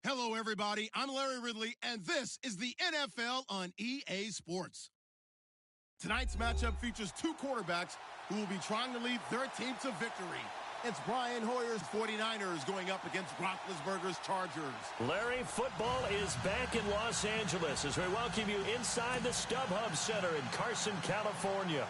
Hello, everybody. I'm Larry Ridley, and this is the NFL on EA Sports. Tonight's matchup features two quarterbacks who will be trying to lead their team to victory. It's Brian Hoyer's 49ers going up against Roethlisberger's Chargers. Larry, football is back in Los Angeles as we welcome you inside the StubHub Center in Carson, California.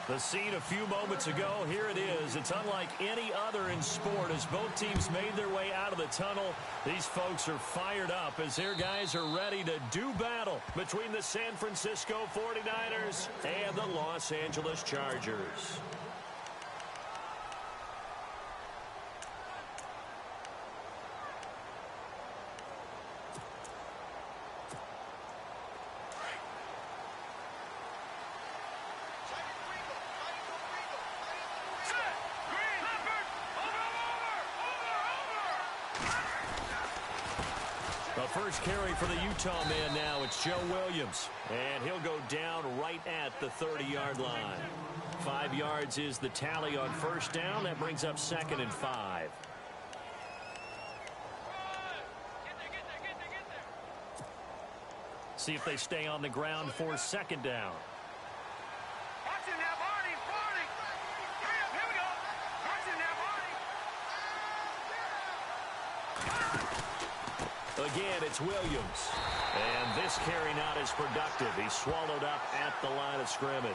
The scene a few moments ago, here it is. It's unlike any other in sport as both teams made their way out of the tunnel. These folks are fired up as their guys are ready to do battle between the San Francisco 49ers and the Los Angeles Chargers. The first carry for the Utah man now, it's Joe Williams. And he'll go down right at the 30-yard line. 5 yards is the tally on first down. That brings up 2nd and 5. See if they stay on the ground for 2nd down. Again, it's Williams. And this carry not as productive. He's swallowed up at the line of scrimmage.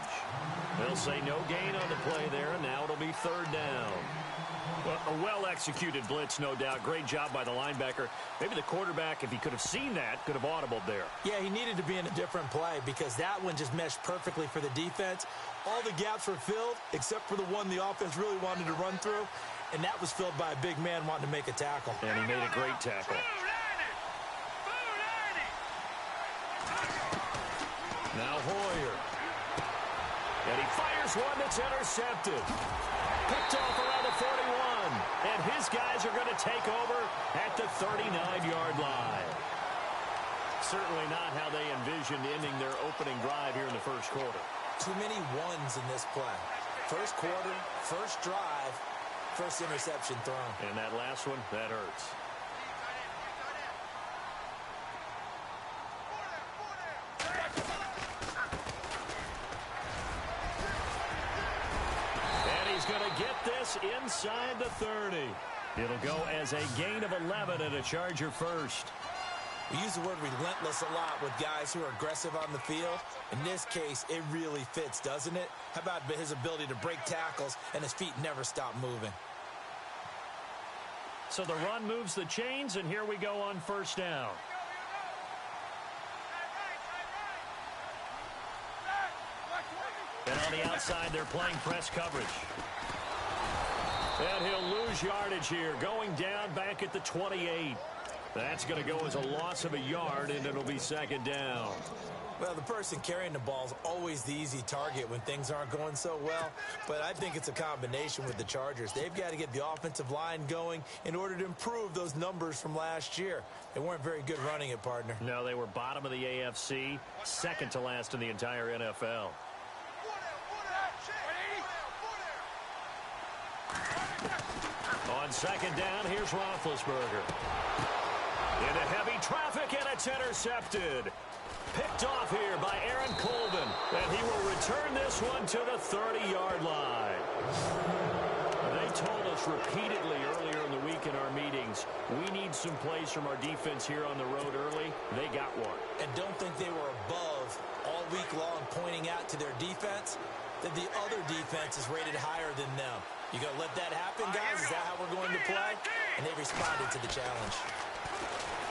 They'll say no gain on the play there, and now it'll be 3rd down. Well, a well-executed blitz, no doubt. Great job by the linebacker. Maybe the quarterback, if he could have seen that, could have audibled there. Yeah, he needed to be in a different play because that one just meshed perfectly for the defense. All the gaps were filled except for the one the offense really wanted to run through, and that was filled by a big man wanting to make a tackle. And he made a great tackle. Now Hoyer. And he fires one that's intercepted. Picked off around the 41. And his guys are going to take over at the 39-yard line. Certainly not how they envisioned ending their opening drive here in the first quarter. Too many ones in this play. First quarter, first drive, first interception thrown. And that last one, that hurts. Going to get this inside the 30. It'll go as a gain of 11 and a Charger first. We use the word relentless a lot with guys who are aggressive on the field. In this case, it really fits, doesn't it? How about his ability to break tackles and his feet never stop moving? So the run moves the chains, and here we go on first down. And on the outside, they're playing press coverage. And he'll lose yardage here, going down back at the 28. That's going to go as a loss of a yard, and it'll be 2nd down. Well, the person carrying the ball is always the easy target when things aren't going so well. But I think it's a combination with the Chargers. They've got to get the offensive line going in order to improve those numbers from last year. They weren't very good running it, partner. No, they were bottom of the AFC, second to last in the entire NFL. On 2nd down, here's Roethlisberger. Into heavy traffic, and it's intercepted. Picked off here by Aaron Colvin, and he will return this one to the 30-yard line. They told us repeatedly earlier in the week in our meetings, we need some plays from our defense here on the road early. They got one. And don't think they were above all week long pointing out to their defense that the other defense is rated higher than them. You going to let that happen, guys? Is that how we're going to play? And they responded to the challenge.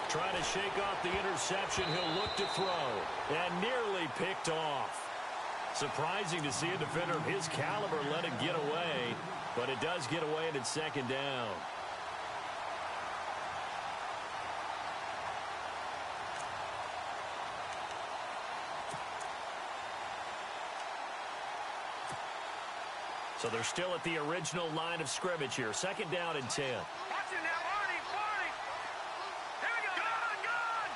Trying to shake off the interception. He'll look to throw. And nearly picked off. Surprising to see a defender of his caliber let it get away. But it does get away, and it's 2nd down. So they're still at the original line of scrimmage here. 2nd down and 10. Watch it now, Barney. Here we go. Gone.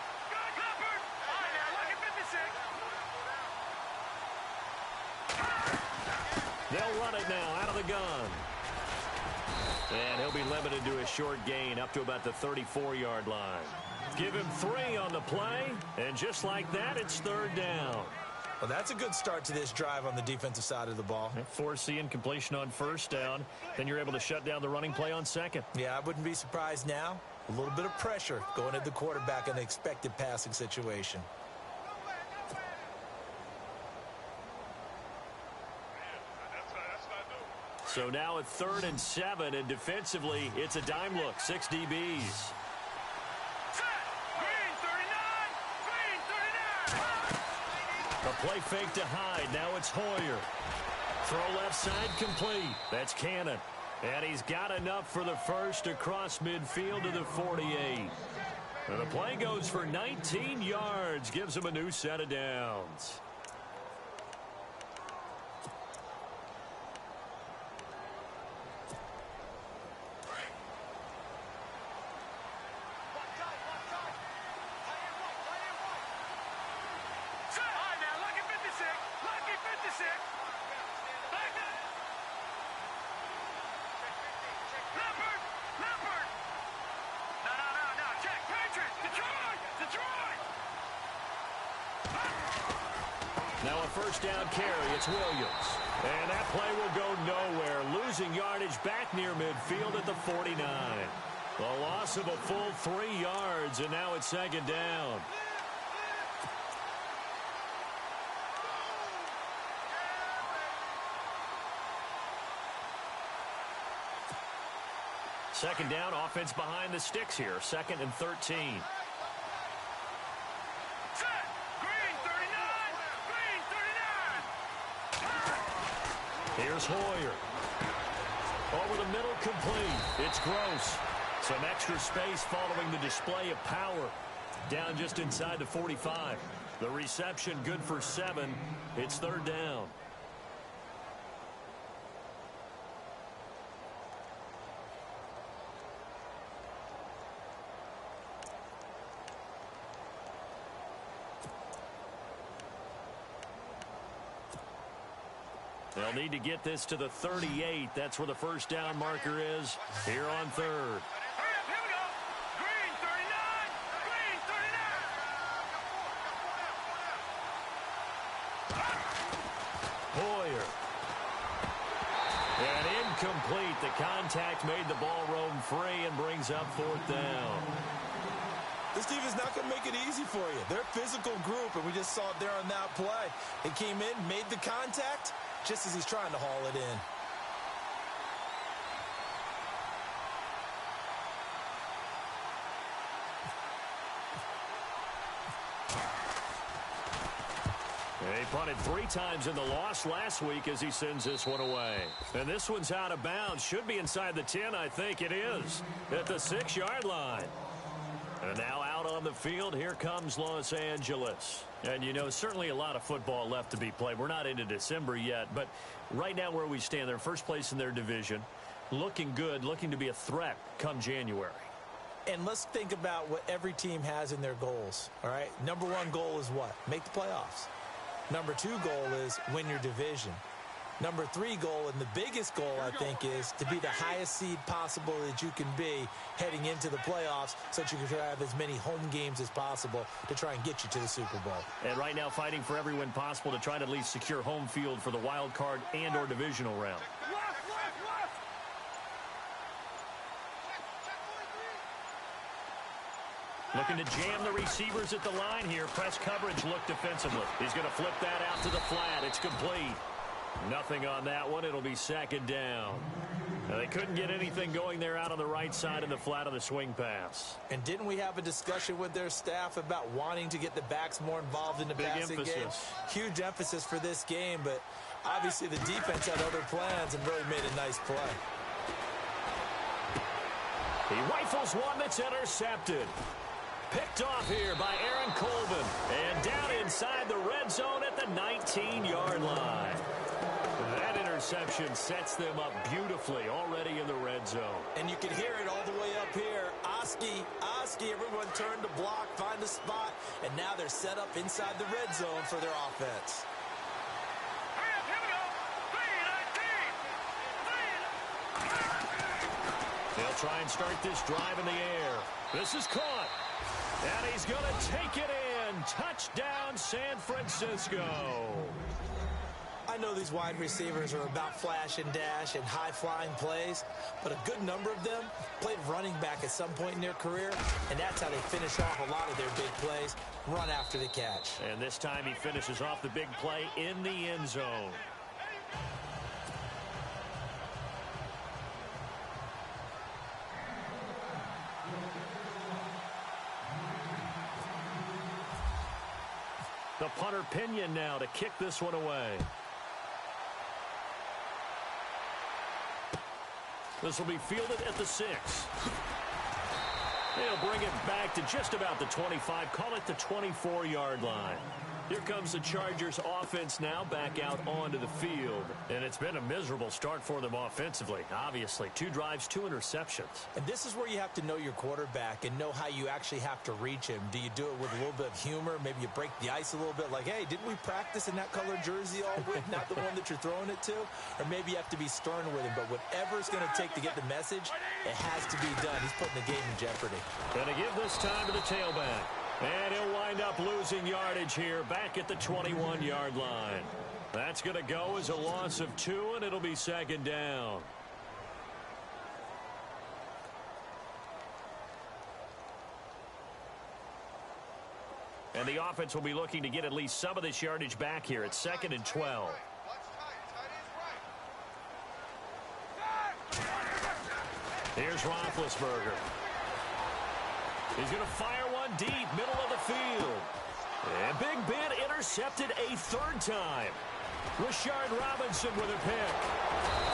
Clifford. All right, now, look at 56. They'll run it now out of the gun. And he'll be limited to a short gain up to about the 34-yard line. Give him 3 on the play, and just like that, it's 3rd down. Well, that's a good start to this drive on the defensive side of the ball. Force the incompletion on 1st down. Then you're able to shut down the running play on 2nd. Yeah, I wouldn't be surprised now. A little bit of pressure going at the quarterback in the expected passing situation. So now at 3rd and 7, and defensively, it's a dime look. 6 DBs. A play fake to Hyde. Now it's Hoyer. Throw left side complete. That's Cannon. And he's got enough for the first across midfield to the 48. And the play goes for 19 yards. Gives him a new set of downs. Now a first down carry. It's Williams. And that play will go nowhere. Losing yardage back near midfield at the 49. A loss of a full 3 yards, and now it's 2nd down. Second down, offense behind the sticks here. 2nd and 13. Here's Hoyer. Over the middle, complete. It's Gross. Some extra space following the display of power. Down just inside the 45. The reception good for 7. It's 3rd down. They'll need to get this to the 38. That's where the first down marker is here on 3rd. Here we go. Green 39. Green 39. Hoyer. And incomplete. The contact made the ball roam free and brings up 4th down. This defense not going to make it easy for you. They're a physical group, and we just saw it there on that play. They came in, made the contact, just as he's trying to haul it in. He punted 3 times in the loss last week as he sends this one away. And this one's out of bounds. Should be inside the 10, I think it is. At the 6-yard line. And now out on the field, here comes Los Angeles. And, you know, certainly a lot of football left to be played. We're not into December yet, but right now where we stand, they're first place in their division. Looking good, looking to be a threat come January. And let's think about what every team has in their goals, all right? Number 1 goal is what? Make the playoffs. Number 2 goal is win your division. Number 3 goal, and the biggest goal, I think, is to be the highest seed possible that you can be heading into the playoffs so that you can have as many home games as possible to try and get you to the Super Bowl. And right now fighting for every win possible to try to at least secure home field for the wild card and or divisional round. Looking to jam the receivers at the line here. Press coverage look defensively. He's going to flip that out to the flat. It's complete. Nothing on that one. It'll be 2nd down. Now, they couldn't get anything going there out on the right side of the flat of the swing pass. And didn't we have a discussion with their staff about wanting to get the backs more involved in the passing game? Huge emphasis for this game, but obviously the defense had other plans and really made a nice play. He rifles one that's intercepted. Picked off here by Aaron Colvin. And down inside the red zone at the 19-yard line. That interception sets them up beautifully already in the red zone. And you can hear it all the way up here. Oski, everyone turned to block, find a spot, and now they're set up inside the red zone for their offense. Here we go. 3-19. They'll try and start this drive in the air. This is caught. And he's going to take it in. Touchdown, San Francisco. I know these wide receivers are about flash and dash and high-flying plays, but a good number of them played running back at some point in their career, and that's how they finish off a lot of their big plays, run after the catch. And this time he finishes off the big play in the end zone. The punter Pinion now to kick this one away. This will be fielded at the 6. They'll bring it back to just about the 25. Call it the 24-yard line. Here comes the Chargers offense now back out onto the field. And it's been a miserable start for them offensively, obviously. 2 drives, 2 interceptions. And this is where you have to know your quarterback and know how you actually have to reach him. Do you do it with a little bit of humor? Maybe you break the ice a little bit like, hey, didn't we practice in that colored jersey all week? Not the one that you're throwing it to? Or maybe you have to be stern with him. But whatever it's going to take to get the message, it has to be done. He's putting the game in jeopardy. Going to give this time to the tailback. And he'll wind up losing yardage here back at the 21-yard line. That's going to go as a loss of 2, and it'll be second down. And the offense will be looking to get at least some of this yardage back here at 2nd and 12. Here's Roethlisberger. He's going to fire one deep, middle of the field. And Big Ben intercepted a 3rd time. Rashard Robinson with a pick.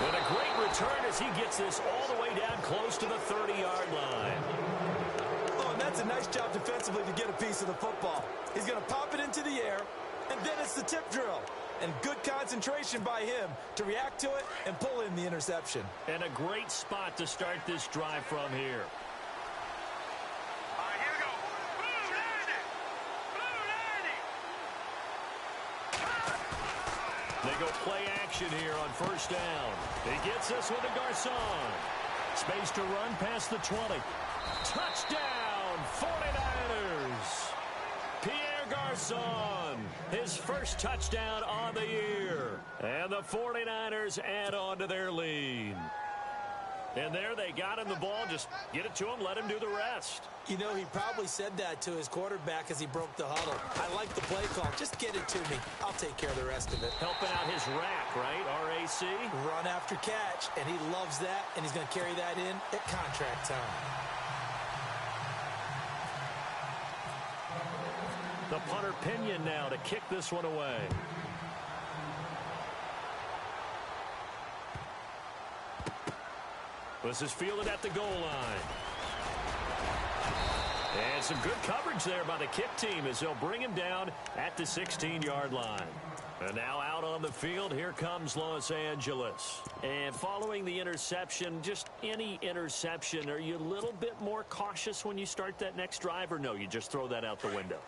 And a great return as he gets this all the way down close to the 30-yard line. Oh, and that's a nice job defensively to get a piece of the football. He's going to pop it into the air, and then it's the tip drill. And good concentration by him to react to it and pull in the interception. And a great spot to start this drive from here. They go play action here on 1st down. He gets this one to Garcon. Space to run past the 20. Touchdown, 49ers. Pierre Garcon, his first touchdown on the year. And the 49ers add on to their lead. And there they got him the ball. Just get it to him, let him do the rest. You know, he probably said that to his quarterback as he broke the huddle. I like the play call. Just get it to me. I'll take care of the rest of it. Helping out his rack, right? R-A-C? Run after catch, and he loves that, and he's going to carry that in at contract time. The punter Pinion now to kick this one away. This is fielded at the goal line. And some good coverage there by the kick team as they'll bring him down at the 16-yard line. And now out on the field, here comes Los Angeles. And following the interception, just any interception, are you a little bit more cautious when you start that next drive, or no, you just throw that out the window?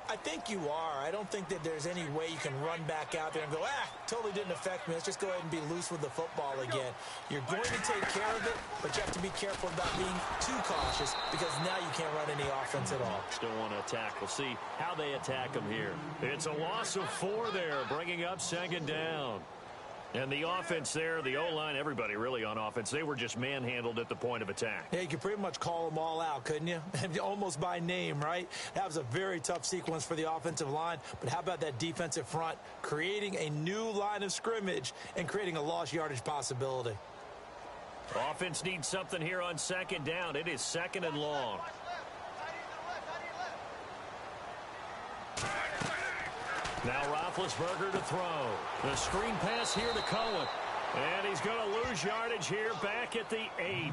I think you are. I don't think that there's any way you can run back out there and go, totally didn't affect me. Let's just go ahead and be loose with the football again. You're going to take care of it, but you have to be careful about being too cautious because now you can't run any offense at all. Still want to attack. We'll see how they attack him here. It's a loss of 4 there, bringing up 2nd down. And the offense there, the O-line, everybody really on offense, they were just manhandled at the point of attack. Yeah, you could pretty much call them all out, couldn't you? Almost by name, right? That was a very tough sequence for the offensive line. But how about that defensive front creating a new line of scrimmage and creating a lost yardage possibility? Offense needs something here on 2nd down. It is 2nd and long. Now Roethlisberger to throw. The screen pass here to Cohen. And he's going to lose yardage here back at the 8.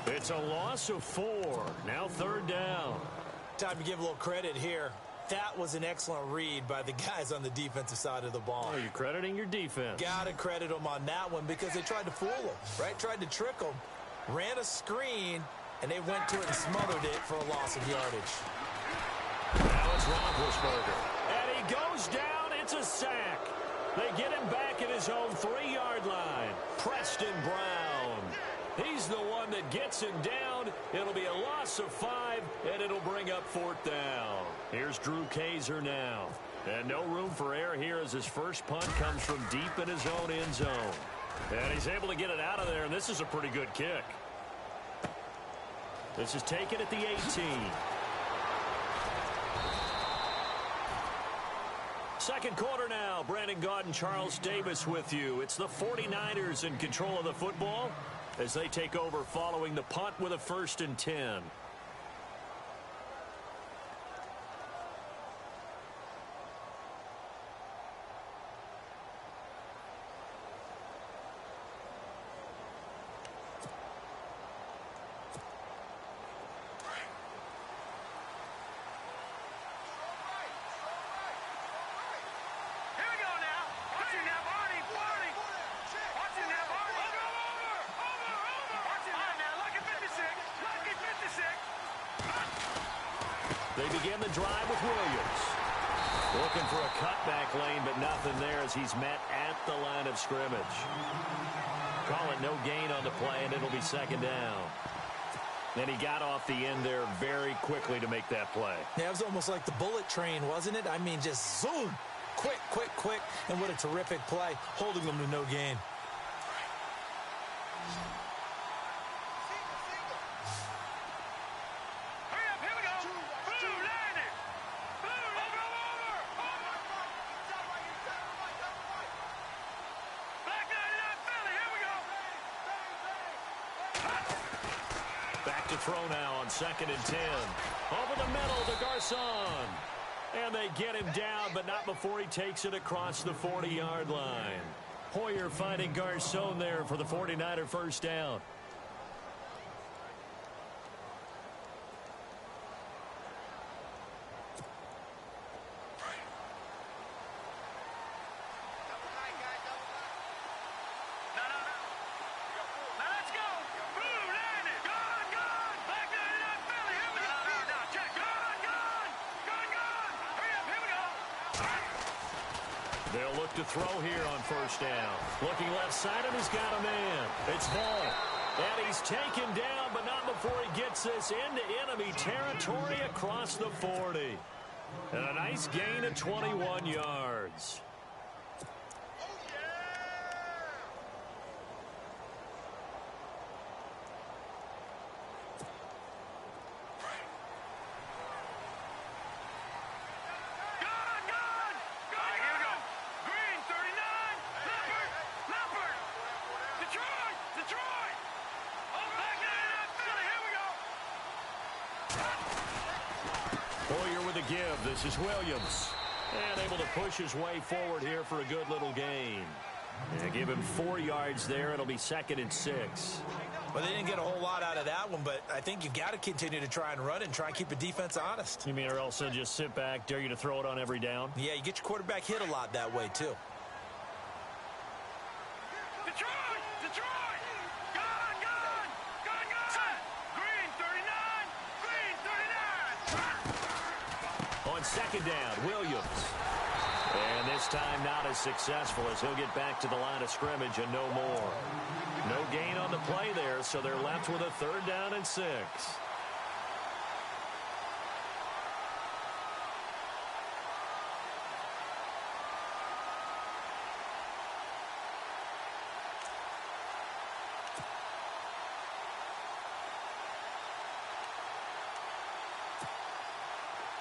It's a loss of 4. Now 3rd down. Time to give a little credit here. That was an excellent read by the guys on the defensive side of the ball. Oh, you're crediting your defense. Got to credit them on that one because they tried to fool them, right? Tried to trick them. Ran a screen, and they went to it and smothered it for a loss of yardage. Now it's Roethlisberger. And he goes down. It's a sack. They get him back at his own 3-yard line. Preston Brown. He's the one that gets him down. It'll be a loss of 5, and it'll bring up 4th down. Here's Drew Kaiser now. And no room for error here as his first punt comes from deep in his own end zone. And he's able to get it out of there, and this is a pretty good kick. This is taken at the 18. Second quarter now. Brandon Gaudin and Charles Davis with you. It's the 49ers in control of the football as they take over following the punt with a 1st and 10. They begin the drive with Williams. Looking for a cutback lane, but nothing there as he's met at the line of scrimmage. Call it no gain on the play, and it'll be 2nd down. And he got off the end there very quickly to make that play. Yeah, it was almost like the bullet train, wasn't it? I mean, just zoom. Quick, quick, quick. And what a terrific play, holding them to no gain. Back to throw now on 2nd and 10. Over the middle to Garcon. And they get him down, but not before he takes it across the 40-yard line. Hoyer finding Garcon there for the 49er 1st down. They'll look to throw here on 1st down. Looking left side, and he's got a man. It's Hall. And he's taken down, but not before he gets this into enemy territory across the 40. And a nice gain of 21 yards. Hoyer with a give. This is Williams. And able to push his way forward here for a good little gain. And give him 4 yards there. It'll be 2nd and 6. Well, they didn't get a whole lot out of that one, but I think you've got to continue to try and run it and try and keep the defense honest. You mean or else they'll just sit back, dare you to throw it on every down? Yeah, you get your quarterback hit a lot that way, too. Detroit! Detroit! Gone! Gone! Gone! Gone! Green 39! Green 39! On 2nd down, Williams. And this time not as successful as he'll get back to the line of scrimmage and no more. No gain on the play there, so they're left with a 3rd down and 6.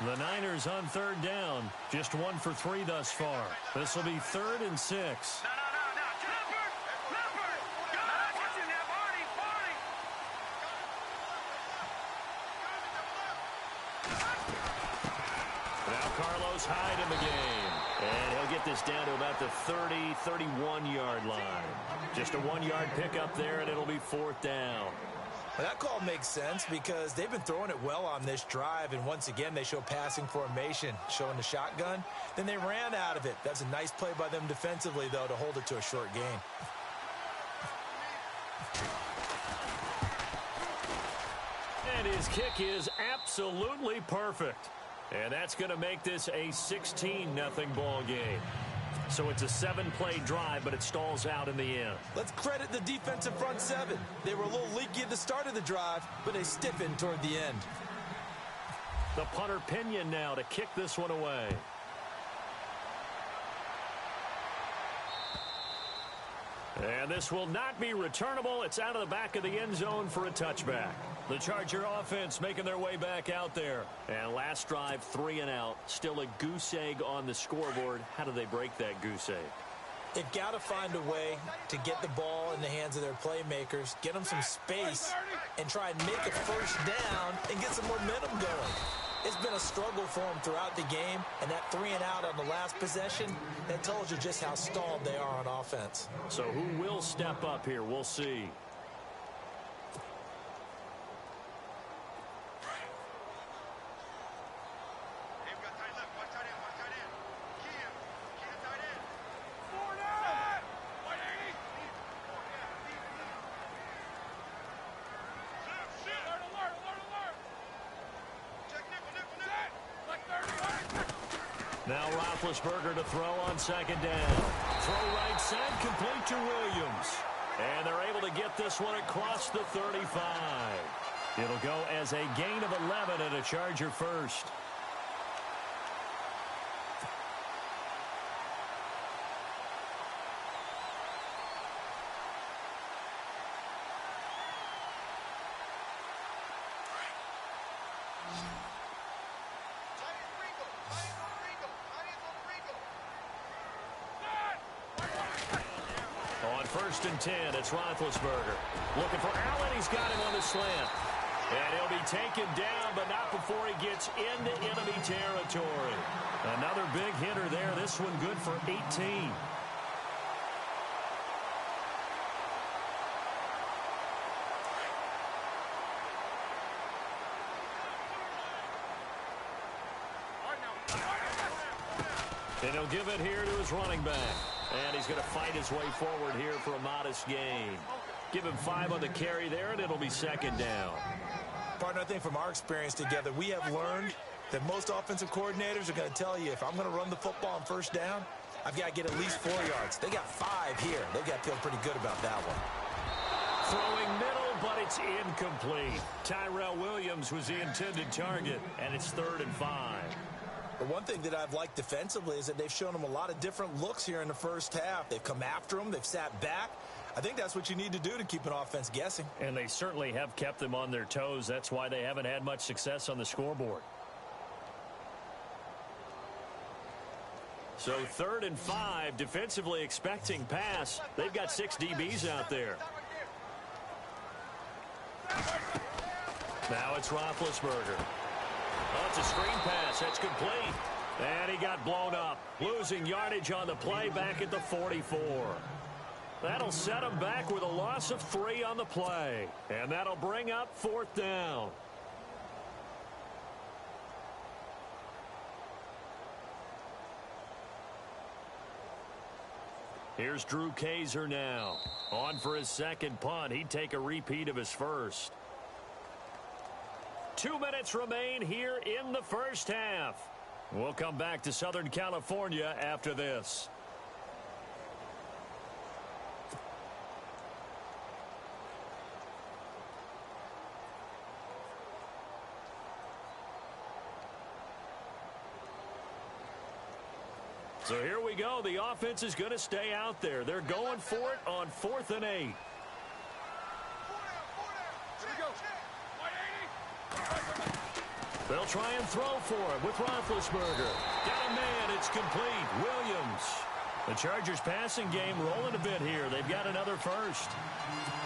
The Niners on 3rd down. Just 1 for 3 thus far. This will be 3rd and 6. No. Leopard! Leopard! God! What's in there, Barney? Now Carlos Hyde in the game. And he'll get this down to about the 30, 31-yard line. Just a 1-yard pickup there, and it'll be 4th down. Well, that call makes sense because they've been throwing it well on this drive, and once again they show passing formation, showing the shotgun. Then they ran out of it. That's a nice play by them defensively, though, to hold it to a short gain. And his kick is absolutely perfect. And that's going to make this a 16-0 ball game. So it's a 7-play drive, but it stalls out in the end. Let's credit the defensive front seven. They were a little leaky at the start of the drive, but they stiffened toward the end. The punter Pinion now to kick this one away. And this will not be returnable. It's out of the back of the end zone for a touchback. The Charger offense making their way back out there. And last drive, 3 and out. Still a goose egg on the scoreboard. How do they break that goose egg? They've got to find a way to get the ball in the hands of their playmakers, get them some space, and try and make a first down and get some momentum going. It's been a struggle for them throughout the game, and that 3 and out on the last possession, that tells you just how stalled they are on offense. So who will step up here? We'll see. Now Roethlisberger to throw on second down. Throw right side, complete to Williams. And they're able to get this one across the 35. It'll go as a gain of 11 and a Charger first. First and 10, it's Roethlisberger. Looking for Allen, he's got him on the slant. And he'll be taken down, but not before he gets into enemy territory. Another big hitter there, this one good for 18. And he'll give it here to his running back. And he's going to fight his way forward here for a modest gain. Give him 5 on the carry there, and it'll be second down. Partner, I think from our experience together, we have learned that most offensive coordinators are going to tell you, if I'm going to run the football on first down, I've got to get at least 4 yards. They got 5 here. They've got to feel pretty good about that one. Throwing middle, but it's incomplete. Tyrell Williams was the intended target, and it's 3rd and 5. But one thing that I've liked defensively is that they've shown them a lot of different looks here in the first half. They've come after them. They've sat back. I think that's what you need to do to keep an offense guessing. And they certainly have kept them on their toes. That's why they haven't had much success on the scoreboard. So 3rd and 5, defensively expecting pass. They've got 6 DBs out there. Now it's Roethlisberger. Oh, it's a screen pass. That's complete. And he got blown up. Losing yardage on the play back at the 44. That'll set him back with a loss of 3 on the play. And that'll bring up 4th down. Here's Drew Kaiser now. On for his second punt. He'd take a repeat of his first. 2 minutes remain here in the first half. We'll come back to Southern California after this. So here we go. The offense is going to stay out there. They're going for it on 4th and 8. They'll try and throw for him with Roethlisberger. Got a man. It's complete. Williams. The Chargers passing game rolling a bit here. They've got another first.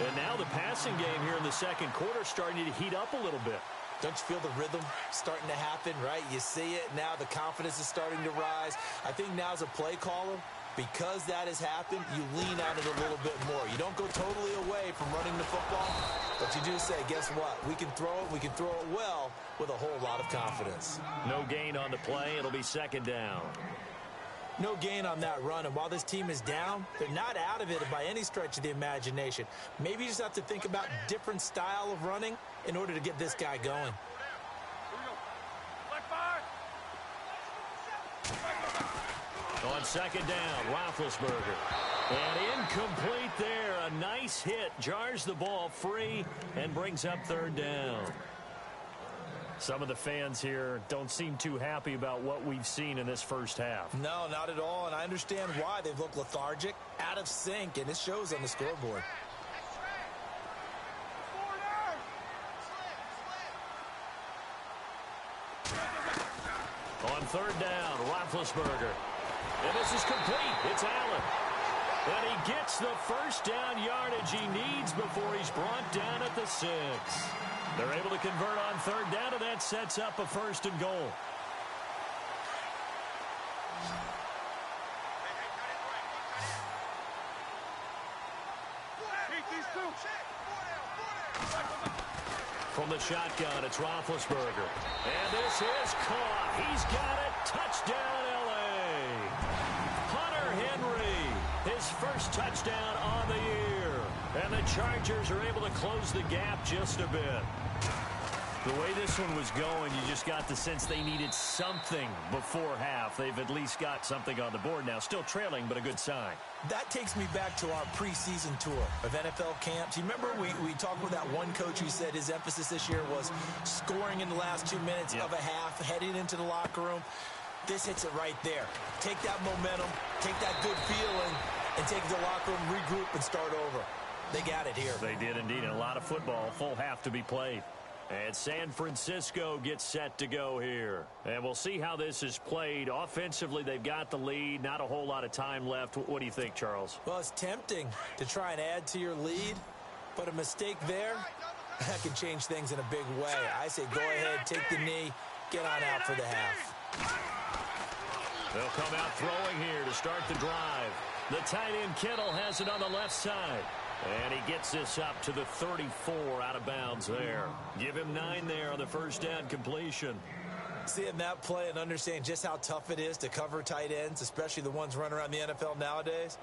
And now the passing game here in the second quarter starting to heat up a little bit. Don't you feel the rhythm starting to happen, right? You see it. Now the confidence is starting to rise. I think now as a play caller, because that has happened, you lean on it a little bit more. You don't go totally away from running the football, but you do say, guess what? We can throw it. We can throw it well with a whole lot of confidence. No gain on the play. It'll be second down. No gain on that run, and while this team is down, they're not out of it by any stretch of the imagination. Maybe you just have to think about different style of running in order to get this guy going. On second down, Roethlisberger. And incomplete there. A nice hit. Jars the ball free and brings up third down. Some of the fans here don't seem too happy about what we've seen in this first half. No, not at all, and I understand why. They've looked lethargic, out of sync, and it shows on the scoreboard. On third down, Roethlisberger. And this is complete. It's Allen. And he gets the first down yardage he needs before he's brought down at the 6. They're able to convert on third down, and that sets up a first and goal. From the shotgun, it's Roethlisberger. And this is caught. He's got it. Touchdown, L.A. Hunter Henry, his first touchdown on the year. And the Chargers are able to close the gap just a bit. The way this one was going, you just got the sense they needed something before half. They've at least got something on the board now. Still trailing, but a good sign. That takes me back to our preseason tour of NFL camps. You remember we talked with that one coach who said his emphasis this year was scoring in the last 2 minutes of a half, heading into the locker room. This hits it right there. Take that momentum, take that good feeling, and take it to the locker room, regroup, and start over. They got it here. They did indeed, and a lot of football, full half to be played. And San Francisco gets set to go here. And we'll see how this is played. Offensively, they've got the lead. Not a whole lot of time left. What do you think, Charles? Well, it's tempting to try and add to your lead, but a mistake there, that can change things in a big way. I say go ahead, take the knee, get on out for the half. They'll come out throwing here to start the drive. The tight end Kittle has it on the left side. And he gets this up to the 34 out of bounds there. Give him 9 there on the first down completion. Seeing that play and understanding just how tough it is to cover tight ends, especially the ones running around the NFL nowadays,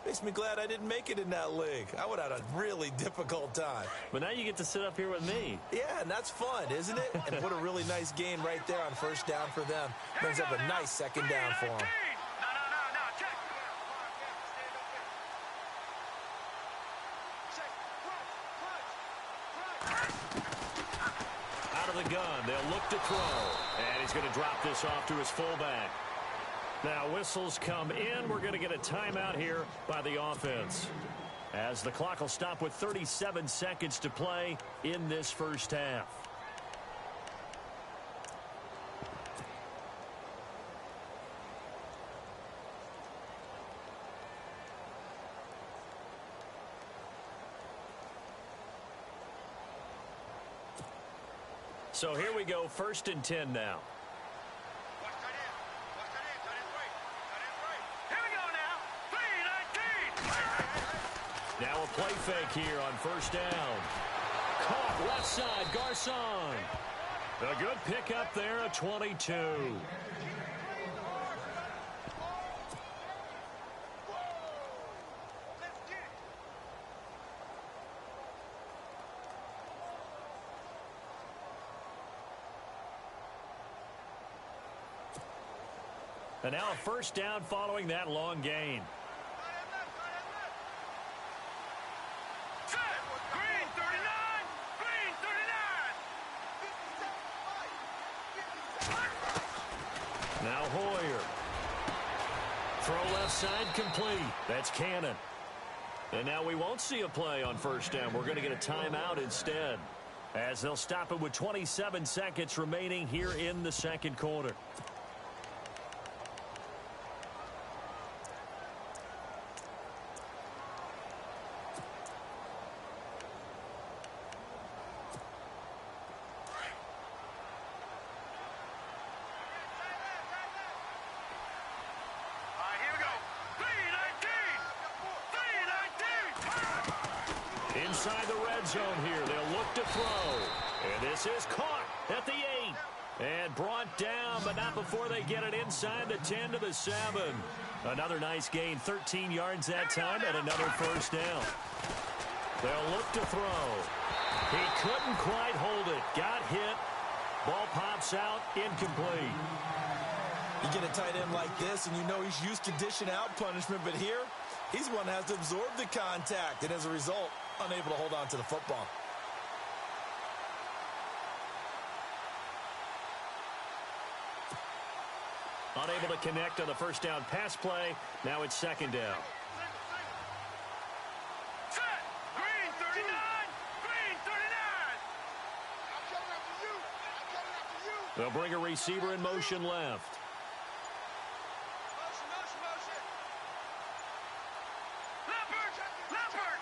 makes me glad I didn't make it in that league. I would have had a really difficult time. But now you get to sit up here with me. Yeah, and that's fun, isn't it? And what a really nice gain right there on first down for them. Brings up a nice second down for them. Out of the gun, they'll look to throw. And he's going to drop this off to his fullback. Now whistles come in. We're going to get a timeout here by the offense, as the clock will stop with 37 seconds to play in this first half. So here we go, 1st and 10 now. Now a play fake here on first down. Caught left side, Garcon. A good pickup there at 22. And now a first down following that long gain. Green 39! Green 39! Now Hoyer. Throw left side complete. That's Cannon. And now we won't see a play on first down. We're going to get a timeout instead, as they'll stop it with 27 seconds remaining here in the second quarter. Inside the red zone here, they'll look to throw. And this is caught at the 8. And brought down, but not before they get it inside the 10 to the 7. Another nice gain, 13 yards that time, and another first down. They'll look to throw. He couldn't quite hold it. Got hit. Ball pops out, incomplete. You get a tight end like this, and you know he's used to dishing out punishment, but here, he's one that has to absorb the contact, and as a result, unable to hold on to the football. Unable to connect on the first down pass play. Now it's second down. Set. Green 39. Green 39. I'm coming after you. I'm coming after you. They'll bring a receiver in motion left. Motion, motion, motion. Leopard. Leopard.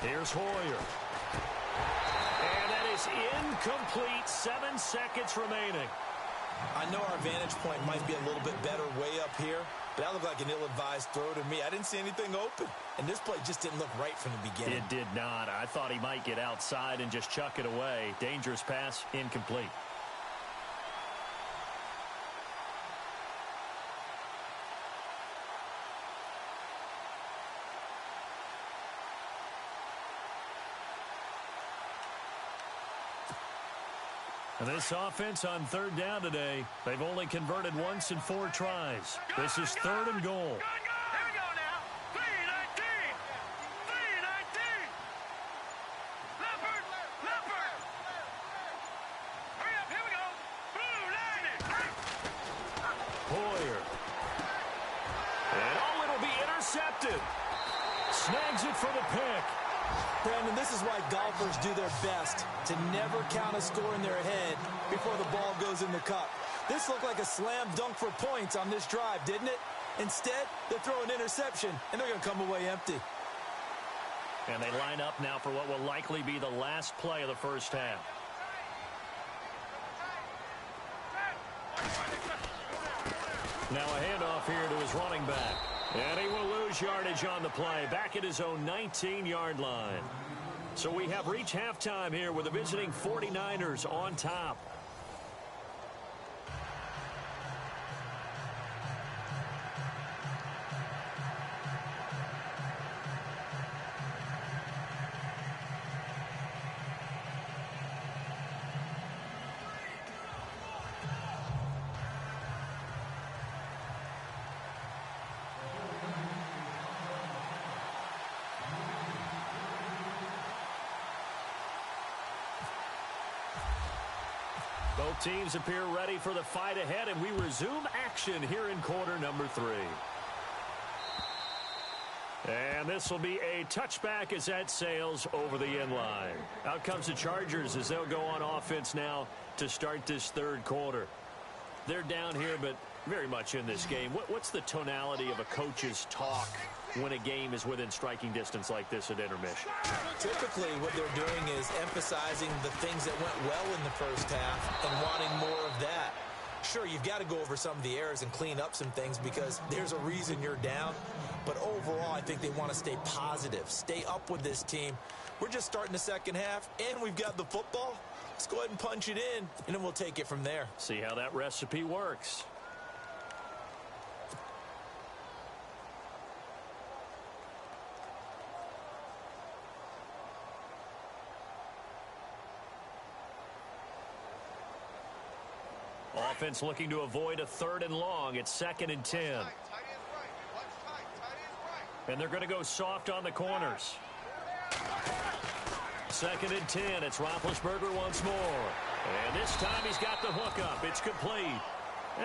Here's Hoyer. And that is incomplete. 7 seconds remaining. I know our vantage point might be a little bit better way up here, but that looked like an ill-advised throw to me. I didn't see anything open, and this play just didn't look right from the beginning. It did not. I thought he might get outside and just chuck it away. Dangerous pass, incomplete. And this offense on third down today, they've only converted once in 4 tries. This is third and goal. Here we go now. 319. 319. Leopard. Leopard. Hurry up. Here we go. Blue 90. Hoyer. And oh, it'll be intercepted. Snags it for the pick. Brandon, this is why golfers do their best to never count a score in their head before the ball goes in the cup. This looked like a slam dunk for points on this drive, didn't it? Instead, they throw an interception, and they're going to come away empty. And they line up now for what will likely be the last play of the first half. Now a handoff here to his running back. And he will lose yardage on the play, back at his own 19-yard line. So we have reached halftime here with the visiting 49ers on top. Both teams appear ready for the fight ahead, and we resume action here in quarter number 3. And this will be a touchback as that sails over the end line. Out comes the Chargers as they'll go on offense now to start this third quarter. They're down here, but very much in this game. What's the tonality of a coach's talk when a game is within striking distance like this at intermission? Typically, what they're doing is emphasizing the things that went well in the first half and wanting more of that. Sure, you've got to go over some of the errors and clean up some things because there's a reason you're down. But overall, I think they want to stay positive, stay up with this team. We're just starting the second half, and we've got the football. Let's go ahead and punch it in, and then we'll take it from there. See how that recipe works. Offense looking to avoid a 3rd and long. It's 2nd and 10. And they're going to go soft on the corners. 2nd and 10. It's Roethlisberger once more. And this time he's got the hook up. It's complete.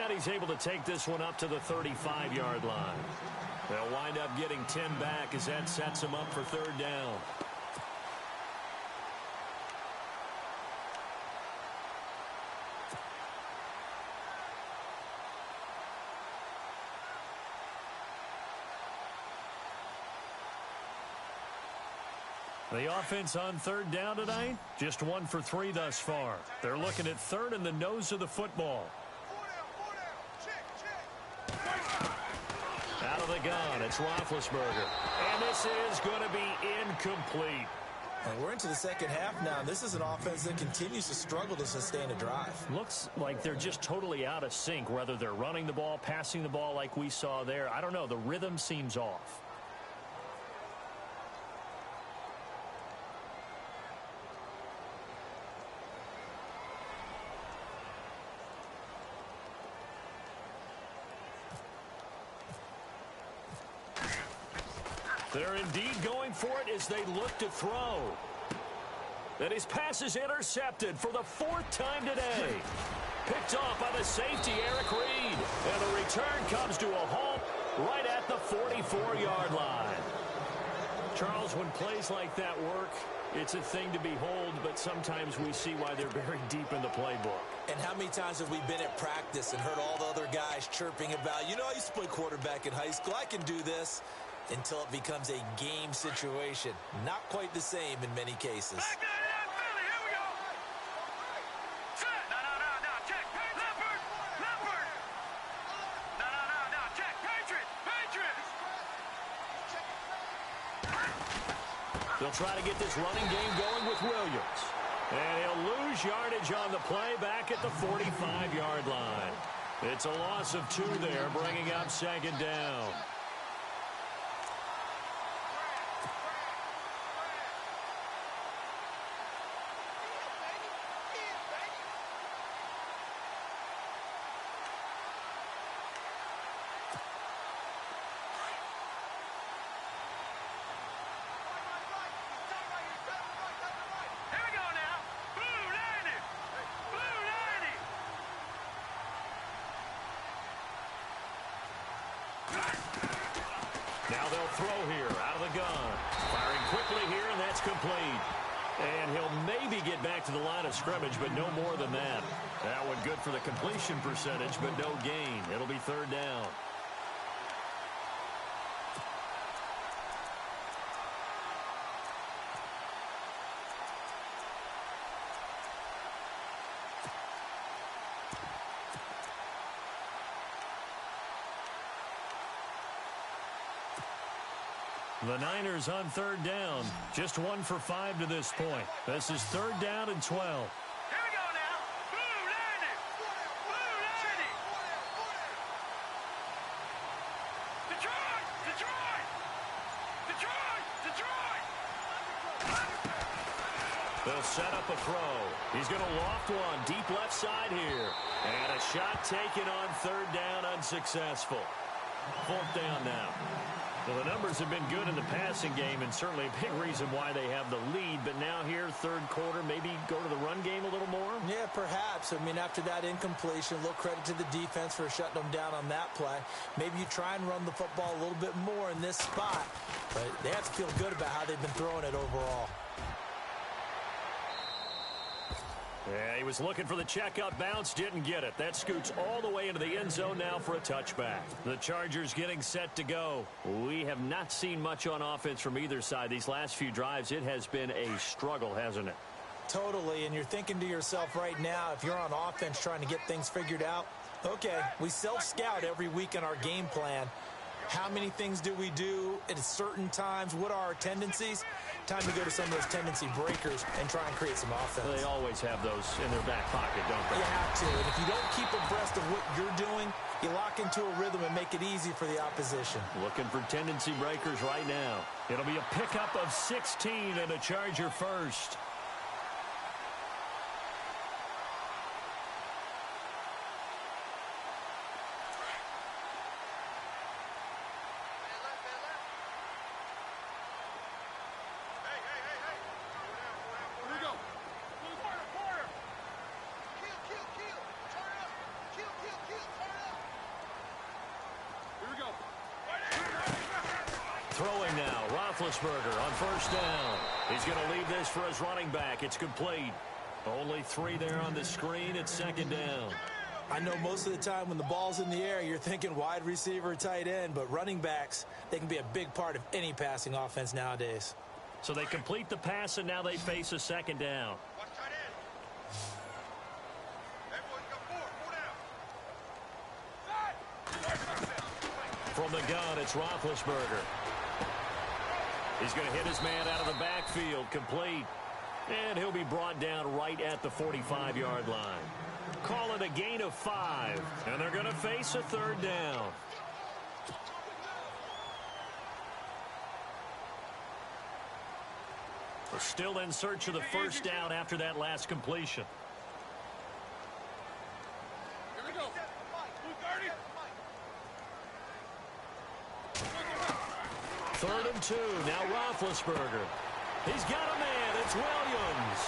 And he's able to take this one up to the 35-yard line. They'll wind up getting 10 back as that sets him up for 3rd down. The offense on 3rd down tonight, just 1 for 3 thus far. They're looking at 3rd in the nose of the football. Out of the gun, it's Roethlisberger. And this is going to be incomplete. And we're into the second half now. This is an offense that continues to struggle to sustain a drive. Looks like they're just totally out of sync, whether they're running the ball, passing the ball like we saw there. I don't know. The rhythm seems off. They're indeed going for it as they look to throw. And his pass is intercepted for the 4th time today. Picked off by the safety, Eric Reed. And the return comes to a halt right at the 44-yard line. Charles, when plays like that work, it's a thing to behold, but sometimes we see why they're very deep in the playbook. And how many times have we been at practice and heard all the other guys chirping about, you know, I used to play quarterback in high school, I can do this, until it becomes a game situation. Not quite the same in many cases. Back there, yeah, Philly, here we go. Set. No, check. Leopard. No, check. Patriot. They'll try to get this running game going with Williams. And he'll lose yardage on the play back at the 45-yard line. It's a loss of 2 there, bringing up 2nd down. Now they'll throw here out of the gun. Firing quickly here, and that's complete. And he'll maybe get back to the line of scrimmage, but no more than that. That one good for the completion percentage, but no gain. It'll be 3rd down. The Niners on 3rd down. Just 1 for 5 to this point. This is 3rd down and 12. Here we go now. Blue 90. Detroit. They'll set up a throw. He's going to loft one deep left side here. And a shot taken on 3rd down, unsuccessful. 4th down now. Well, the numbers have been good in the passing game, and certainly a big reason why they have the lead. But now here, 3rd quarter, maybe go to the run game a little more? Yeah, perhaps. I mean, after that incompletion, a little credit to the defense for shutting them down on that play. Maybe you try and run the football a little bit more in this spot. But they have to feel good about how they've been throwing it overall. Yeah, he was looking for the checkout bounce, didn't get it. That scoots all the way into the end zone now for a touchback. The Chargers getting set to go. We have not seen much on offense from either side. These last few drives, it has been a struggle, hasn't it? Totally, and you're thinking to yourself right now, if you're on offense trying to get things figured out, okay, we self-scout every week in our game plan. How many things do we do at certain times? What are our tendencies? Time to go to some of those tendency breakers and try and create some offense. They always have those in their back pocket, don't they? You have to. And if you don't keep abreast of what you're doing, you lock into a rhythm and make it easy for the opposition. Looking for tendency breakers right now. It'll be a pickup of 16 and a Charger first. Throwing now, Roethlisberger on 1st down. He's going to leave this for his running back. It's complete. Only 3 there on the screen. It's 2nd down. I know most of the time when the ball's in the air, you're thinking wide receiver, tight end, but running backs, they can be a big part of any passing offense nowadays. So they complete the pass, and now they face a 2nd down. From the gun, it's Roethlisberger. He's going to hit his man out of the backfield, complete. And he'll be brought down right at the 45-yard line. Call it a gain of 5, and they're going to face a 3rd down. We're still in search of the 1st down after that last completion. 3rd and 2. Now Roethlisberger. He's got a man. It's Williams.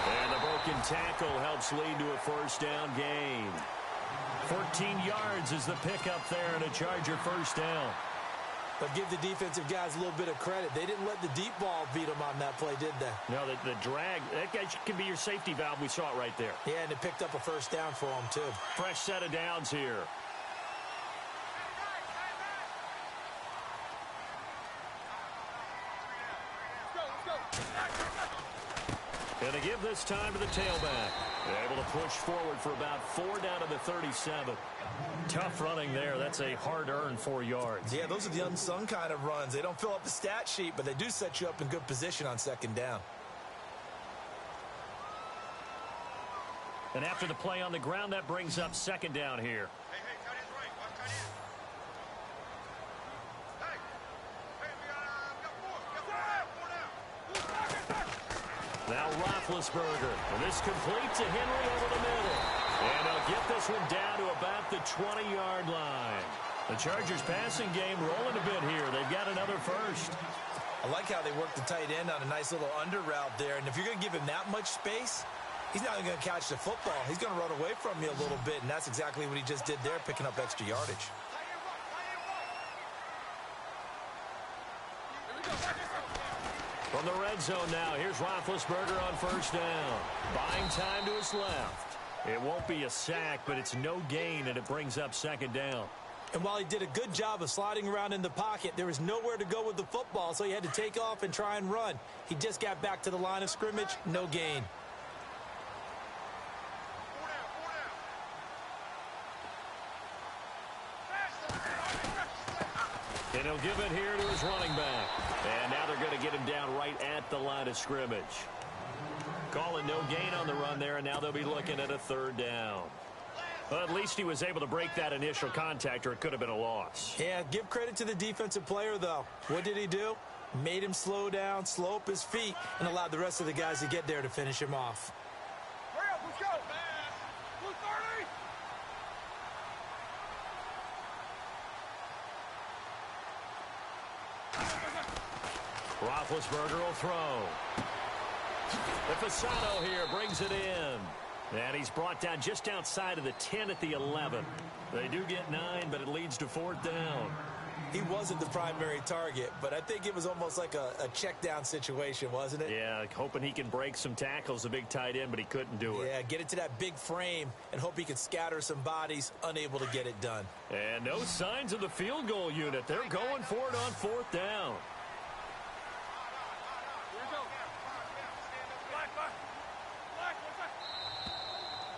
And the broken tackle helps lead to a 1st down gain. 14 yards is the pickup there and a Charger 1st down. But give the defensive guys a little bit of credit. They didn't let the deep ball beat them on that play, did they? No, the drag, that guy can be your safety valve. We saw it right there. Yeah, and it picked up a 1st down for them, too. Fresh set of downs here. Going to give this time to the tailback. Able to push forward for about 4 down to the 37. Tough running there. That's a hard-earned 4 yards. Yeah, those are the unsung kind of runs. They don't fill up the stat sheet, but they do set you up in good position on 2nd down. And after the play on the ground, that brings up 2nd down here. Now Roethlisberger. And this complete to Henry over the middle. And they'll get this one down to about the 20-yard line. The Chargers passing game rolling a bit here. They've got another 1st. I like how they work the tight end on a nice little under route there. And if you're going to give him that much space, he's not even going to catch the football. He's going to run away from you a little bit, and that's exactly what he just did there, picking up extra yardage. From the red zone now, here's Roethlisberger on 1st down. Buying time to his left. It won't be a sack, but it's no gain, and it brings up 2nd down. And while he did a good job of sliding around in the pocket, there was nowhere to go with the football, so he had to take off and try and run. He just got back to the line of scrimmage, no gain. And he'll give it here to his running back. And now they're going to get him down right at the line of scrimmage. Calling no gain on the run there, and now they'll be looking at a 3rd down. Well, at least he was able to break that initial contact, or it could have been a loss. Yeah, give credit to the defensive player, though. What did he do? Made him slow down, slow up his feet, and allowed the rest of the guys to get there to finish him off. Hurry up, let's go. Blue 30. Roethlisberger will throw. Fasano here brings it in. And he's brought down just outside of the 10 at the 11. They do get 9, but it leads to 4th down. He wasn't the primary target, but I think it was almost like a check down situation, wasn't it? Yeah, hoping he can break some tackles, a big tight end, but he couldn't do it. Yeah, get it to that big frame and hope he can scatter some bodies, unable to get it done. And no signs of the field goal unit. They're going for it on 4th down.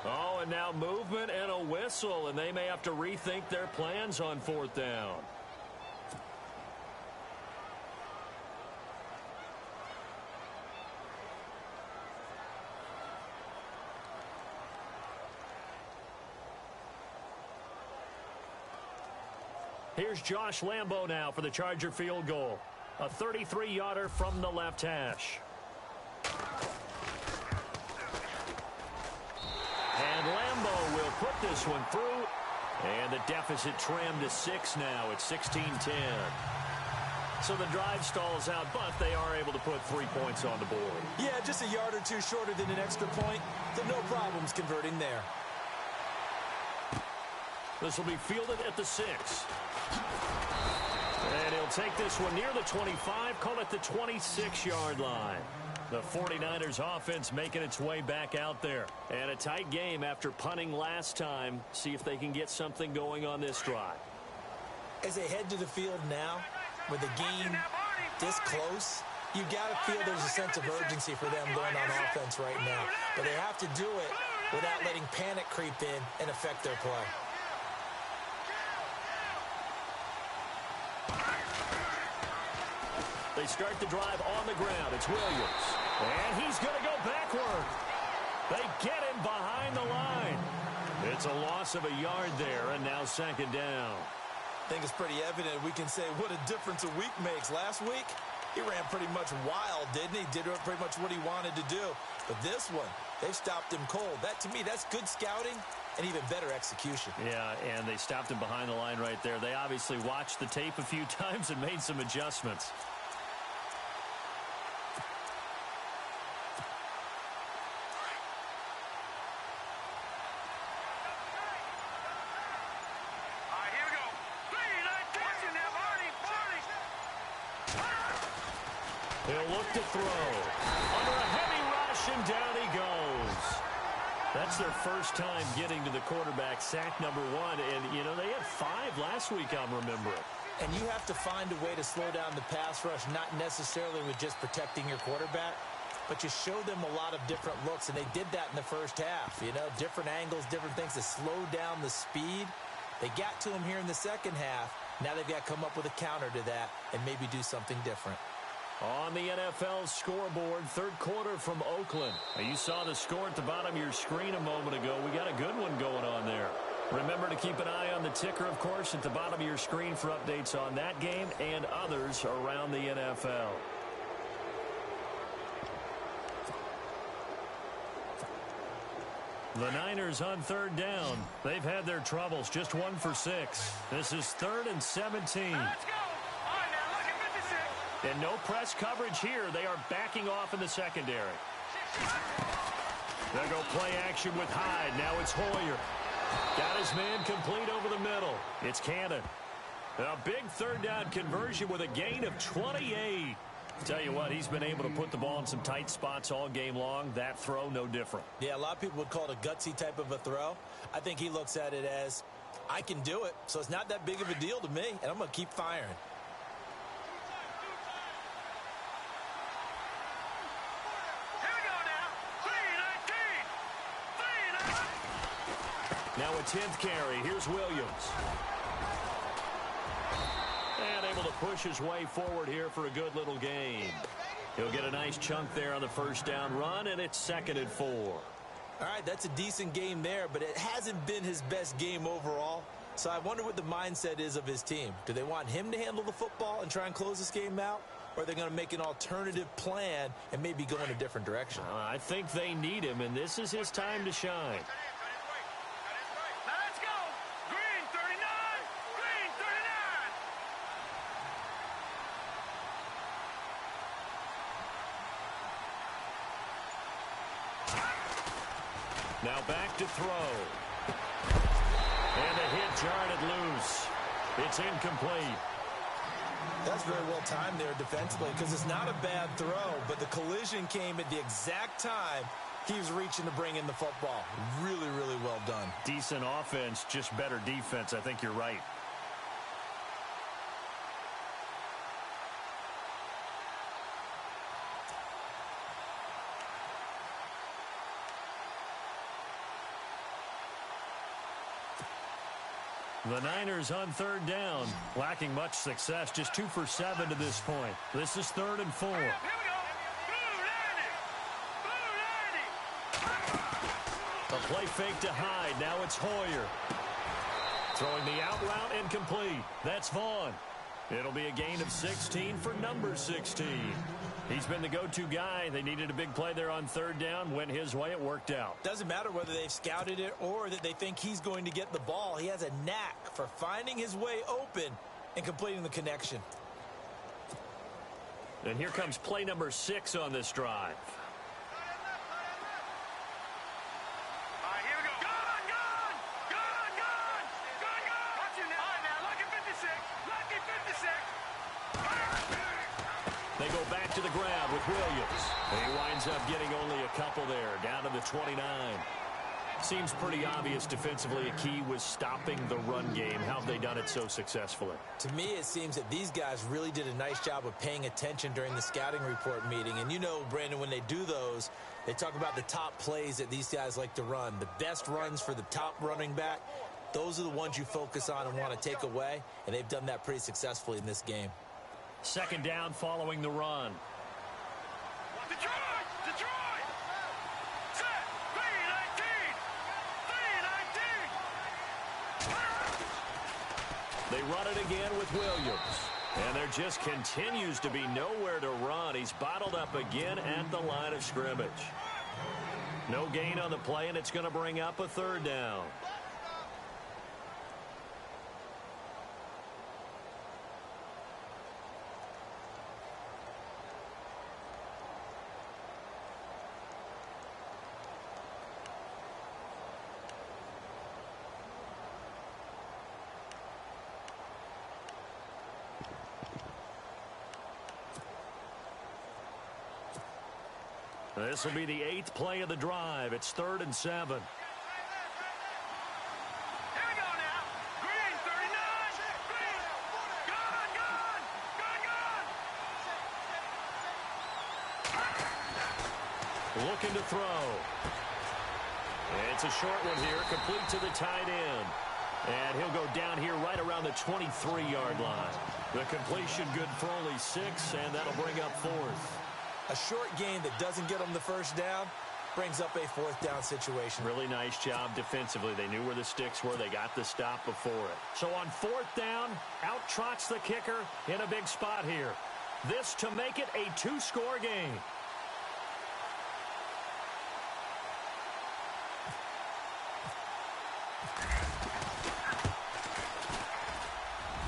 Oh, and now movement and a whistle, and they may have to rethink their plans on 4th down. Here's Josh Lambo now for the Charger field goal. A 33-yarder from the left hash. And Lambo will put this one through. And the deficit trimmed to 6 now. It's 16-10. So the drive stalls out, but they are able to put 3 points on the board. Yeah, just a yard or two shorter than an extra point. So no problems converting there. This will be fielded at the 6. And he'll take this one near the 25, call it the 26-yard line. The 49ers offense making its way back out there. And a tight game after punting last time. See if they can get something going on this drive. As they head to the field now, with the game this close, you got to feel there's a sense of urgency for them going on offense right now. But they have to do it without letting panic creep in and affect their play. They start the drive on the ground. It's Williams. And he's going to go backward. They get him behind the line. It's a loss of a yard there, and now 2nd down. I think it's pretty evident. We can say what a difference a week makes. Last week, he ran pretty much wild, didn't he? Did pretty much what he wanted to do. But this one, they've stopped him cold. That, to me, that's good scouting and even better execution. Yeah, and they stopped him behind the line right there. They obviously watched the tape a few times and made some adjustments. He'll look to throw. Under a heavy rush, and down he goes. That's their first time getting to the quarterback, sack number 1. And, you know, they had 5 last week, I'm remembering. And you have to find a way to slow down the pass rush, not necessarily with just protecting your quarterback, but you show them a lot of different looks, and they did that in the first half. You know, different angles, different things to slow down the speed. They got to him here in the second half. Now they've got to come up with a counter to that and maybe do something different. On the NFL scoreboard, third quarter from Oakland. You saw the score at the bottom of your screen a moment ago. We got a good one going on there. Remember to keep an eye on the ticker, of course, at the bottom of your screen for updates on that game and others around the NFL. The Niners on third down. They've had their troubles, just 1 for 6. This is 3rd and 17. Let's go. And no press coverage here. They are backing off in the secondary. They'll go play action with Hyde. Now it's Hoyer. Got his man complete over the middle. It's Cannon. A big third down conversion with a gain of 28. Tell you what, he's been able to put the ball in some tight spots all game long. That throw, no different. Yeah, a lot of people would call it a gutsy type of a throw. I think he looks at it as, I can do it, so it's not that big of a deal to me, and I'm going to keep firing. Now a 10th carry. Here's Williams. And able to push his way forward here for a good little gain. He'll get a nice chunk there on the first down run, and it's 2nd and 4. All right, that's a decent game there, but it hasn't been his best game overall. So I wonder what the mindset is of his team. Do they want him to handle the football and try and close this game out? Or are they going to make an alternative plan and maybe go in a different direction? I think they need him, and this is his time to shine. Let's go. Green 39. Green 39. Now back to throw. And the hit jarred it loose. It's incomplete. That's very well timed there defensively because it's not a bad throw, but the collision came at the exact time he was reaching to bring in the football. Really, really well done. Decent offense, just better defense. I think you're right. The Niners on third down, lacking much success, just 2 for 7 to this point. This is 3rd and 4. Here we go. Blue 90. Blue 90. A play fake to Hyde. Now it's Hoyer. Throwing the out route incomplete. That's Vaughn. It'll be a gain of 16 for number 16. He's been the go-to guy. They needed a big play there on third down. Went his way. It worked out. Doesn't matter whether they've scouted it or that they think he's going to get the ball. He has a knack for finding his way open and completing the connection. And here comes play number 6 on this drive. Here we go. Gun, gun, gun, gun, gun, gun. Watch it now. All right, now, lucky 56. Lucky 56. They go back to the ground with Williams. And he winds up getting only a couple there, down to the 29. Seems pretty obvious defensively a key was stopping the run game. How have they done it so successfully? To me, it seems that these guys really did a nice job of paying attention during the scouting report meeting. And you know, Brandon, when they do those, they talk about the top plays that these guys like to run. The best runs for the top running back, those are the ones you focus on and want to take away. And they've done that pretty successfully in this game. 2nd down following the run. Detroit! Detroit! Set! 319! 319! They run it again with Williams. And there just continues to be nowhere to run. He's bottled up again at the line of scrimmage. No gain on the play, and it's going to bring up a 3rd down. This will be the 8th play of the drive. It's 3rd and 7. Here we go now. Green, 39. Green. Gone, gone. Gone, gone. Looking to throw. It's a short one here, complete to the tight end. And he'll go down here right around the 23-yard line. The completion good for only 6, and that'll bring up 4th. A short gain that doesn't get them the first down brings up a 4th down situation. Really nice job defensively. They knew where the sticks were. They got the stop before it. So on 4th down, out trots the kicker in a big spot here. This to make it a 2-score game.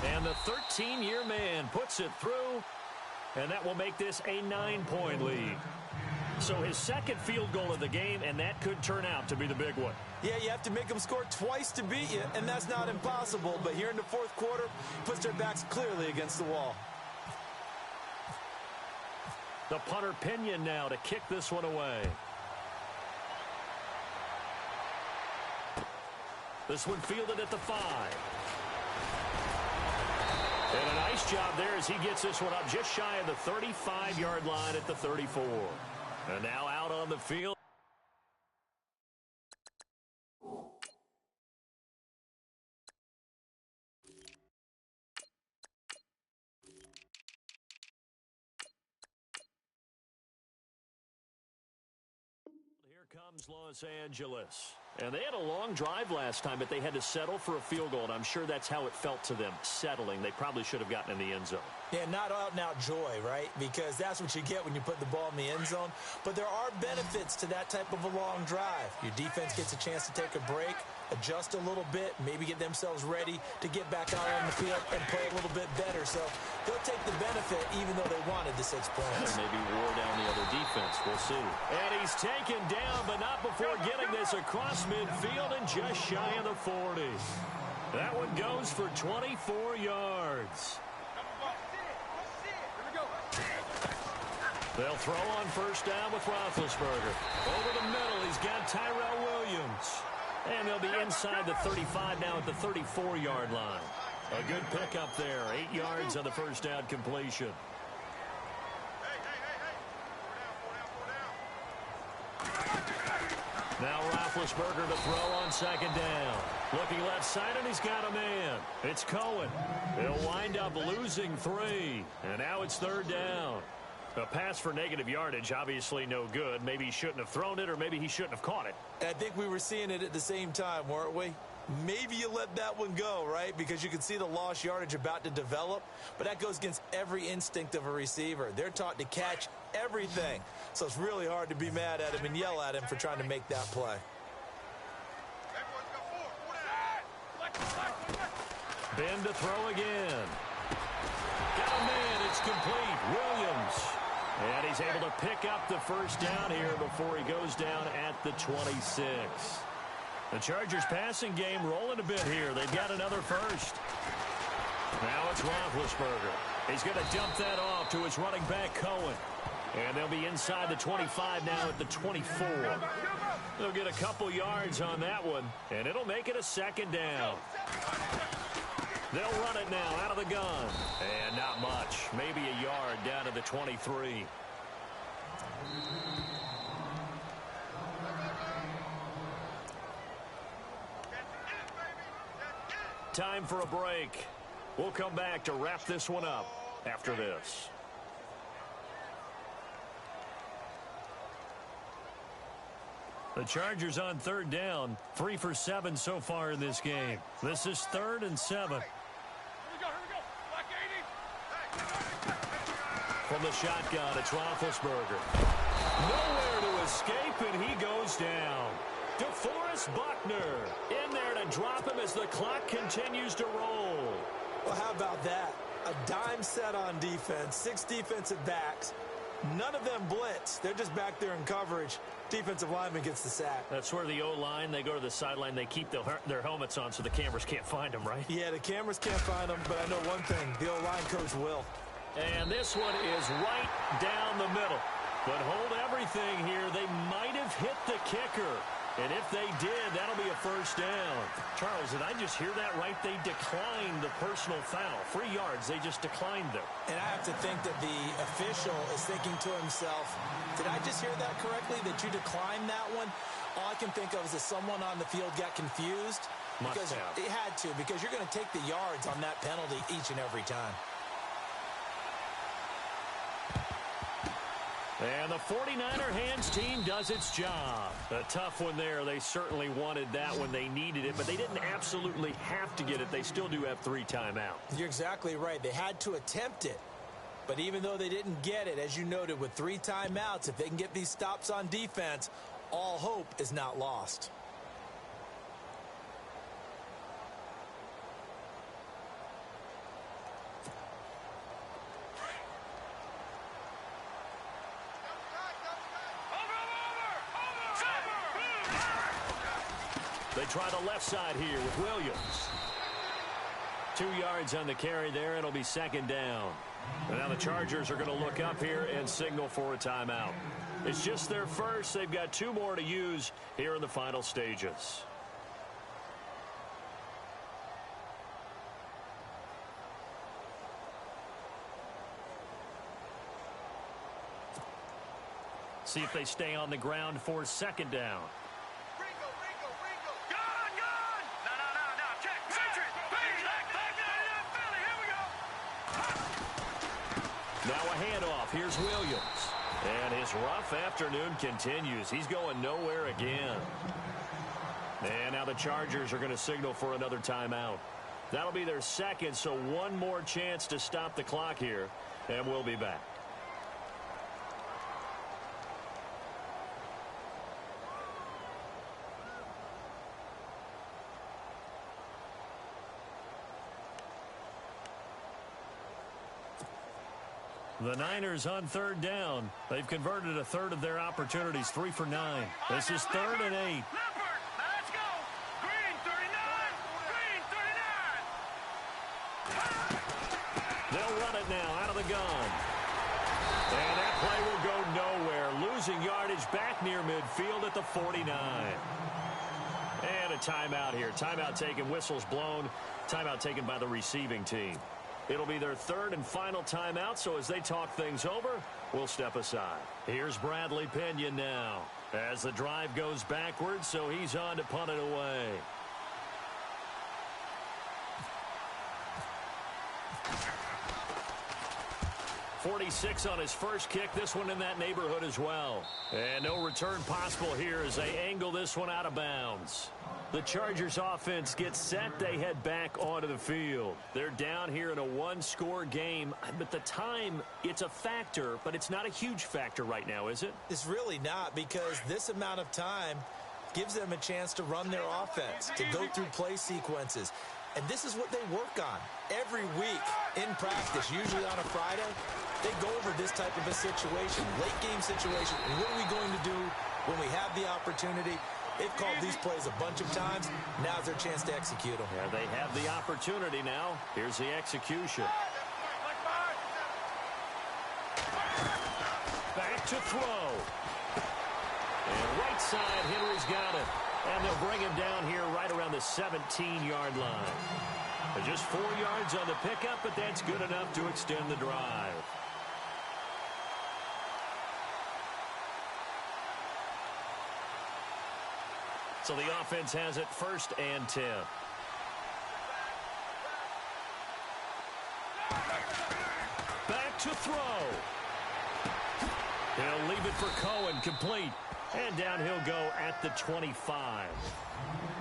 And the 13-year man puts it through, and that will make this a 9-point lead. So his second field goal of the game, and that could turn out to be the big one. Yeah, you have to make them score twice to beat you, and that's not impossible. But here in the 4th quarter, puts their backs clearly against the wall. The punter Pinion now to kick this one away. This one fielded at the 5. And a nice job there as he gets this one up just shy of the 35-yard line at the 34. And now out on the field. Here comes Los Angeles. And they had a long drive last time, but they had to settle for a field goal, and I'm sure that's how it felt to them, settling. They probably should have gotten in the end zone. Yeah, not out-and-out joy, right? Because that's what you get when you put the ball in the end zone. But there are benefits to that type of a long drive. Your defense gets a chance to take a break, adjust a little bit, maybe get themselves ready to get back out on the field and play a little bit better. So they'll take the benefit even though they wanted the 6 points. Maybe wore down the other defense. We'll see. And he's taken down, but not before getting this across midfield and just shy of the 40. That one goes for 24 yards. They'll throw on 1st down with Roethlisberger. Over the middle, he's got Tyrell Williams. And they'll be inside the 35 now at the 34-yard line. A good pickup there. 8 yards on the 1st down completion. Now Roethlisberger to throw on 2nd down. Looking left side, and he's got a man. It's Cohen. He'll wind up losing 3. And now it's 3rd down. A pass for negative yardage, obviously no good. Maybe he shouldn't have thrown it, or maybe he shouldn't have caught it. I think we were seeing it at the same time, weren't we? Maybe you let that one go, right? Because you can see the lost yardage about to develop. But that goes against every instinct of a receiver. They're taught to catch everything. So it's really hard to be mad at him and yell at him for trying to make that play. Ben to throw again. Got a man. It's complete. Williams. And he's able to pick up the 1st down here before he goes down at the 26. The Chargers passing game rolling a bit here. They've got another 1st. Now it's Roethlisberger. He's going to dump that off to his running back, Cohen. And they'll be inside the 25 now at the 24. They'll get a couple yards on that one, and it'll make it a 2nd down. They'll run it now out of the gun. And not much. Maybe a yard down to the 23. Time for a break. We'll come back to wrap this one up after this. The Chargers on 3rd down, 3 for 7 so far in this game. This is 3rd and 7. From the shotgun, it's Roethlisberger. Nowhere to escape, and he goes down. DeForest Buckner in there to drop him as the clock continues to roll. Well, how about that? A dime set on defense, 6 defensive backs. None of them blitz. They're just back there in coverage. Defensive lineman gets the sack. That's where the O-line, they go to the sideline, they keep their helmets on so the cameras can't find them, right? Yeah, the cameras can't find them, but I know one thing. The O-line coach will. And this one is right down the middle. But hold everything here. They might have hit the kicker. And if they did, that'll be a first down. Charles, did I just hear that right? They declined the personal foul. 3 yards, they just declined them. And I have to think that the official is thinking to himself, did I just hear that correctly, that you declined that one? All I can think of is that someone on the field got confused. Must have. It had to, because you're going to take the yards on that penalty each and every time. And the 49er hands team does its job. A tough one there. They certainly wanted that when they needed it, but they didn't absolutely have to get it. They still do have 3 timeouts. You're exactly right. They had to attempt it. But even though they didn't get it, as you noted, with 3 timeouts, if they can get these stops on defense, all hope is not lost. They try the left side here with Williams. 2 yards on the carry there. It'll be second down. And now the Chargers are going to look up here and signal for a timeout. It's just their first. They've got 2 more to use here in the final stages. See if they stay on the ground for second down. Now a handoff. Here's Williams. And his rough afternoon continues. He's going nowhere again. And now the Chargers are going to signal for another timeout. That'll be their second, so 1 more chance to stop the clock here. And we'll be back. The Niners on third down. They've converted a third of their opportunities, 3 for 9. This is 3rd and 8. Let's go. Green 39. Green 39. They'll run it now out of the gun. And that play will go nowhere. Losing yardage back near midfield at the 49. And a timeout here. Timeout taken, whistles blown. Timeout taken by the receiving team. It'll be their 3rd and final timeout, so as they talk things over, we'll step aside. Here's Bradley Pinion now as the drive goes backwards, so he's on to punt it away. .46 on his first kick. This one in that neighborhood as well. And no return possible here as they angle this one out of bounds. The Chargers offense gets set. They head back onto the field. They're down here in a 1-score game. But the time, it's a factor, but it's not a huge factor right now, is it? It's really not, because this amount of time gives them a chance to run their offense, to go through play sequences. And this is what they work on every week in practice, usually on a Friday. They go over this type of a situation, late game situation. What are we going to do when we have the opportunity? They've called these plays a bunch of times. Now's their chance to execute them. Yeah, they have the opportunity now. Here's the execution. Back to throw. And right side, Henry's got it. And they'll bring him down here right around the 17-yard line. Just 4 yards on the pickup, but that's good enough to extend the drive. So the offense has it 1st and 10. Back to throw. He'll leave it for Cohen, complete. And down he'll go at the 25.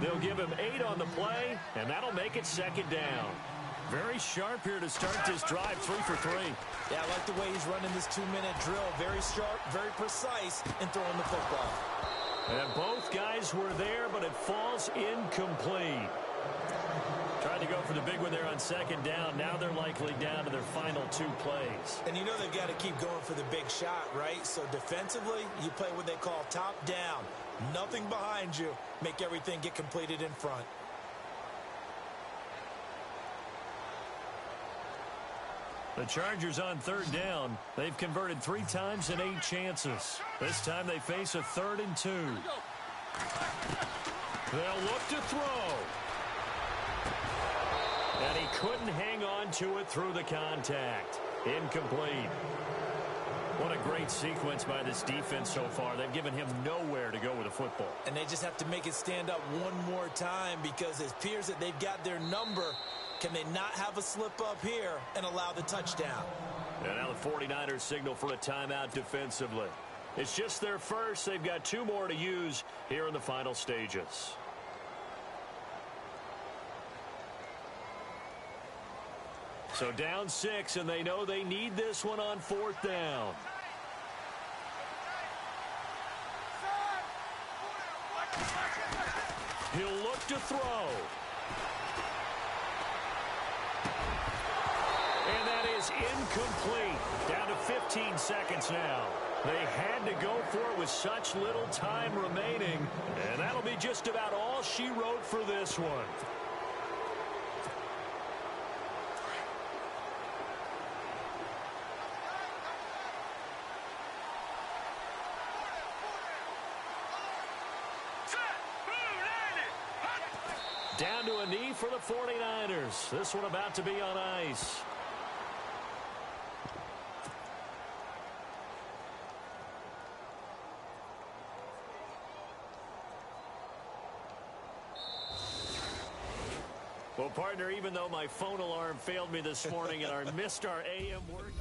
They'll give him 8 on the play, and that'll make it second down. Very sharp here to start this drive, 3 for 3. Yeah, I like the way he's running this 2-minute drill. Very sharp, very precise in throwing the football. And both guys were there, but it falls incomplete. Tried to go for the big one there on second down. Now they're likely down to their final 2 plays. And you know they've got to keep going for the big shot, right? So defensively, you play what they call top down. Nothing behind you. Make everything get completed in front. The Chargers on third down. They've converted 3 times in 8 chances. This time they face a 3rd and 2. They'll look to throw. And he couldn't hang on to it through the contact. Incomplete. What a great sequence by this defense so far. They've given him nowhere to go with the football. And they just have to make it stand up one more time because it appears that they've got their number. Can they not have a slip up here and allow the touchdown? And now the 49ers signal for a timeout defensively. It's just their first. They've got 2 more to use here in the final stages. So down 6, and they know they need this one on 4th down. He'll look to throw. And that is incomplete. Down to 15 seconds now. They had to go for it with such little time remaining. And that'll be just about all she wrote for this one. Down to a knee for the 49ers. This one about to be on ice. Well, partner, even though my phone alarm failed me this morning and I missed our AM work...